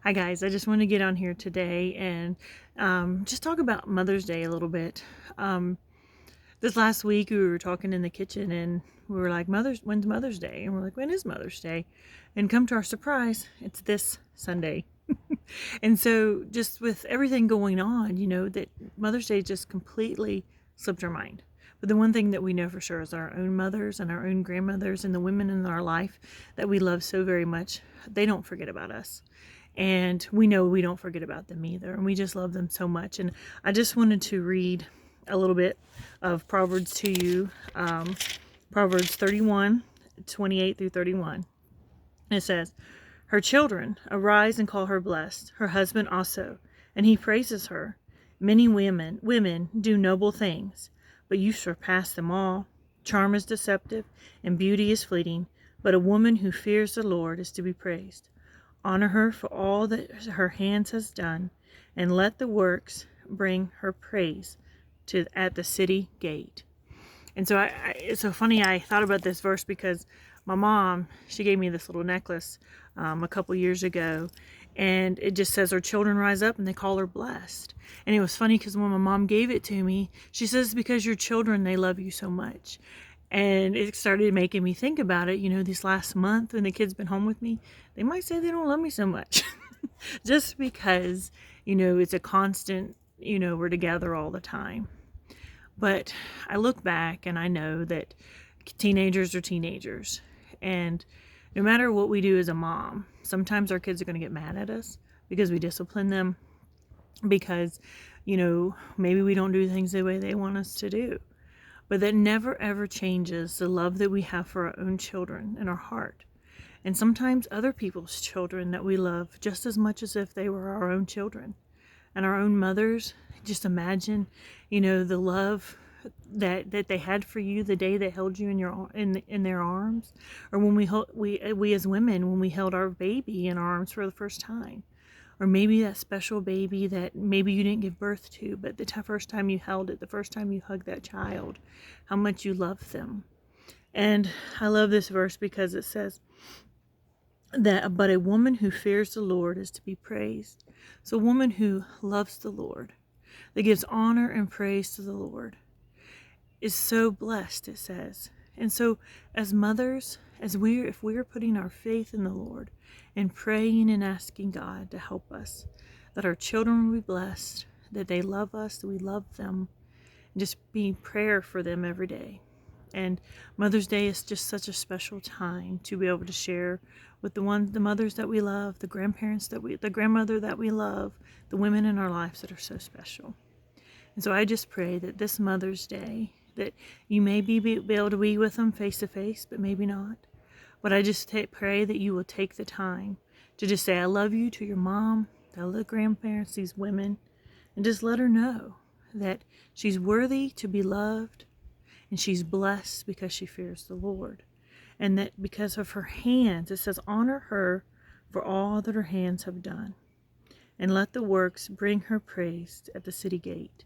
Hi guys, I just want to get on here today and just talk about Mother's Day a little bit. Um, this last week we were talking in the kitchen and we were like, when's Mother's Day? And we're like, when is Mother's Day? And come to our surprise, it's this Sunday. And so just with everything going on, that Mother's Day just completely slipped our mind. But the one thing that we know for sure is our own mothers and our own grandmothers and the women in our life that we love so very much, they don't forget about us. And we know we don't forget about them either. And we just love them so much. And I just wanted to read a little bit of Proverbs to you. Proverbs 31, 28 through 31. It says, "Her children arise and call her blessed, her husband also, and he praises her. Many women do noble things, but you surpass them all. Charm is deceptive, and beauty is fleeting, but a woman who fears the Lord is to be praised. Honor her for all that her hands has done, and let the works bring her praise at the city gate." And so it's so funny. I thought about this verse because my mom, she gave me this little necklace a couple years ago, and it just says her children rise up and they call her blessed. And it was funny because when my mom gave it to me, she says, because your children, they love you so much. And it started making me think about it, this last month when the kids been home with me, they might say they don't love me so much. Just because, it's a constant, we're together all the time. But I look back and I know that teenagers are teenagers. And no matter what we do as a mom, sometimes our kids are going to get mad at us because we discipline them, because, maybe we don't do things the way they want us to do. But that never ever changes the love that we have for our own children in our heart. And sometimes other people's children that we love just as much as if they were our own children. And our own mothers, just imagine, the love that they had for you the day they held you in their arms, or when we as women, when we held our baby in our arms for the first time, or maybe that special baby that maybe you didn't give birth to, but the first time you held it, the first time you hugged that child, how much you love them. And I love this verse because it says that, but a woman who fears the Lord is to be praised. So a woman who loves the Lord, that gives honor and praise to the Lord, is so blessed, it says. And so as mothers, if we're putting our faith in the Lord and praying and asking God to help us, that our children will be blessed, that they love us, that we love them, and just be prayer for them every day. And Mother's Day is just such a special time to be able to share with the mothers that we love, the grandmother that we love, the women in our lives that are so special. And so I just pray that this Mother's Day, that you may be able to be with them face to face, but maybe not. But I just pray that you will take the time to just say, I love you to your mom, tell the grandparents, these women, and just let her know that she's worthy to be loved, and she's blessed because she fears the Lord. And that because of her hands, it says, honor her for all that her hands have done, and let the works bring her praise at the city gate.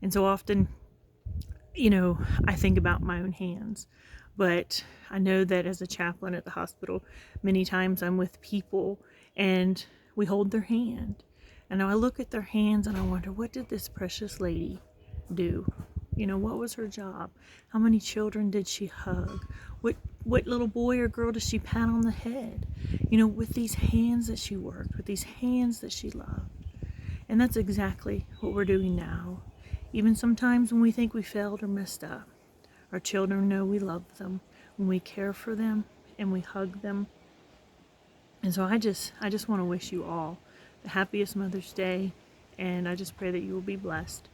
And so often, I think about my own hands, but I know that as a chaplain at the hospital, many times I'm with people and we hold their hand. And I look at their hands and I wonder, what did this precious lady do? What was her job? How many children did she hug? What little boy or girl does she pat on the head? With these hands that she worked, with these hands that she loved. And that's exactly what we're doing now. Even sometimes when we think we failed or messed up, our children know we love them, when we care for them and we hug them. And so I just want to wish you all the happiest Mother's Day, and I just pray that you will be blessed.